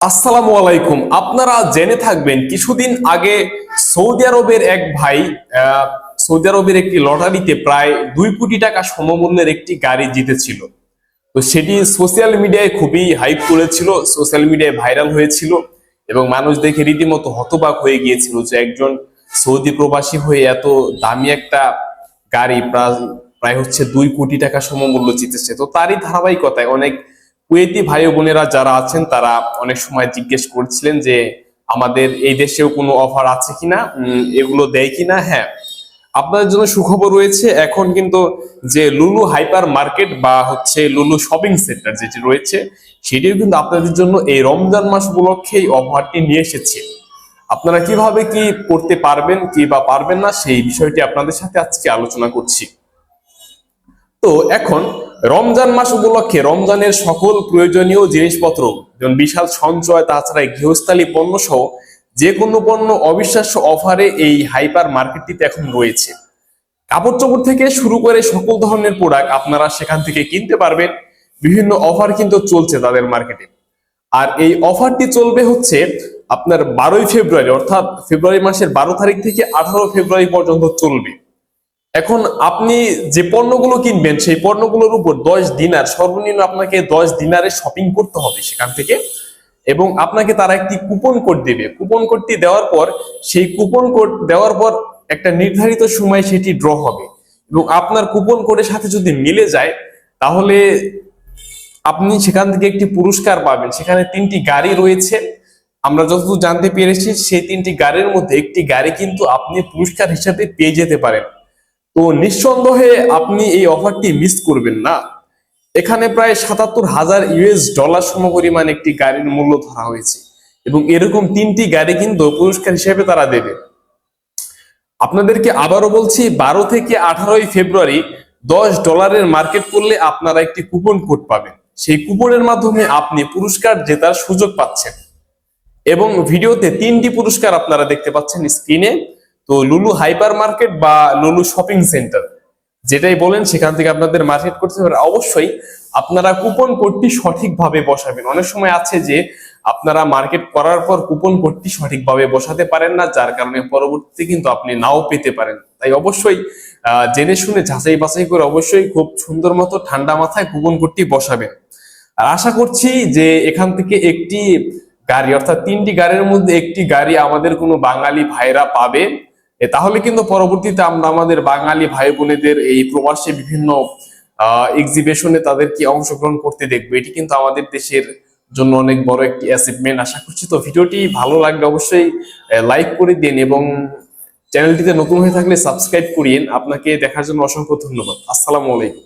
আসসালামু আলাইকুম। আপনারা জেনে থাকবেন কিছুদিন আগে সৌদি আরবের এক ভাই সৌদি আরবের একটি লটারিতে প্রায় 2 কোটি টাকা সমমূল্যের একটি গাড়ি জিতেছিল। তো সেটি সোশ্যাল মিডিয়ায় খুবই হাইপ করেছিল, সোশ্যাল মিডিয়ায় ভাইরাল হয়েছিল এবং মানুষ দেখে রীতিমতো হতবাক হয়ে গিয়েছিল যে একজন সৌদি প্রবাসী হয়ে এত দামি একটা গাড়ি প্রায় প্রায় হচ্ছে 2 কোটি টাকা সমমূল্য জিতেছে। তো তারই ধারাবাহিকতায় অনেক কুয়েতি ভাই ও বোনেরা যারা আছেন তারা অনেক সময় জিজ্ঞেস করছিলেন যে আমাদের এই দেশেও কোনো অফার আছে কিনা, এগুলো দেয় কিনা। হ্যাঁ, আপনাদের জন্য সুখবর রয়েছে। এখন কিন্তু যে লুলু হাইপার মার্কেট বা হচ্ছে লুলু শপিং সেন্টার যেটি রয়েছে সেটিও কিন্তু আপনাদের জন্য এই রমজান মাস উপলক্ষে এই অফারটি নিয়ে এসেছে। আপনারা কিভাবে কি করতে পারবেন কি বা পারবেন না সেই বিষয়টি আপনাদের সাথে আজকে আলোচনা করছি। তো এখন রমজান মাস উপলক্ষে রমজানের সকল প্রয়োজনীয় জিনিসপত্র যেমন বিশাল সঞ্চয়, তাছাড়া গৃহস্থালী পণ্য সহ যে কোনো পণ্য অবিশ্বাস্য অফারে এই হাইপার মার্কেটটিতে এখন রয়েছে। কাপড় চোপড় থেকে শুরু করে সকল ধরনের প্রোডাক্ট আপনারা সেখান থেকে কিনতে পারবেন। বিভিন্ন অফার কিন্তু চলছে তাদের মার্কেটে। আর এই অফারটি চলবে হচ্ছে আপনার 12ই ফেব্রুয়ারি, অর্থাৎ ফেব্রুয়ারি মাসের 12 তারিখ থেকে 18 ফেব্রুয়ারি পর্যন্ত চলবে। এখন আপনি যে পণ্যগুলো কিনবেন সেই পণ্যগুলোর উপর 10 দিনার, সর্বনিম্ন আপনাকে 10 দিনারের শপিং করতে হবে সেখান থেকে। এবং আপনাকে তারা একটি কুপন কোড দেবে। কুপন কোডটি দেওয়ার পর সেই কুপন কোড দেওয়ার পর একটা নির্ধারিত সময় সেটি ড্র হবে এবং আপনার কুপন কোডের সাথে যদি মিলে যায় তাহলে আপনি সেখান থেকে একটি পুরস্কার পাবেন। সেখানে 3টি গাড়ি রয়েছে। আমরা যতদূর জানতে পেরেছি সেই 3টি গাড়ির মধ্যে একটি গাড়ি কিন্তু আপনি পুরস্কার হিসাবে পেয়ে যেতে পারেন। তো নিঃসন্দেহে আপনি এই অফারটি মিস করবেন না। এখানে প্রায় 77,000 US ডলার সমপরিমাণ একটি গাড়ির মূল্য ধরা হয়েছে এবং এরকম 3টি গাড়ি কিন্তু পুরস্কার হিসেবে তারা দেবে। আপনাদেরকে আবারও বলছি, 12 থেকে 18 ফেব্রুয়ারি $10 মার্কেট করলে আপনারা একটি কুপন কোড পাবেন। সেই কুপনের মাধ্যমে আপনি পুরস্কার জেতার সুযোগ পাচ্ছেন এবং ভিডিওতে 3টি পুরস্কার আপনারা দেখতে পাচ্ছেন স্ক্রিনে। তো লুলু হাইপার মার্কেট বা লুলু শপিং সেন্টার যেটাই বলেন সেখান থেকে আপনাদের মার্কেট করতে হবে। অবশ্যই আপনারা কুপন কোডটি সঠিকভাবে বসাবেন। অনেক সময় আছে যে আপনারা মার্কেট করার পর কুপন কোডটি সঠিকভাবে বসাতে পারেন না, যার কারণে পরবর্তীতে কিন্তু আপনি নাও পেতে পারেন। তাই অবশ্যই জেনে শুনে যাচাই বাছাই করে অবশ্যই খুব সুন্দর মতো ঠান্ডা মাথায় কুপন কোডটি বসাবেন। আর আশা করছি যে এখান থেকে একটি গাড়ি, অর্থাৎ 3টি গাড়ির মধ্যে একটি গাড়ি আমাদের কোনো বাঙালি ভাইরা পাবে। তাহলে কিন্তু পরবর্তীতে আমরা আমাদের বাঙালি ভাই বোনেদের এই প্রবাসী বিভিন্ন এক্সিবিশনে তাদেরকে অংশগ্রহণ করতে দেখবো। এটি কিন্তু আমাদের দেশের জন্য অনেক বড় একটি অ্যাচিভমেন্ট আশা করছি। তো ভিডিওটি ভালো লাগলে অবশ্যই লাইক করে দিন এবং চ্যানেলটিতে নতুন হয়ে থাকলে সাবস্ক্রাইব করিয়েন। আপনাকে দেখার জন্য অসংখ্য ধন্যবাদ। আসসালামু আলাইকুম।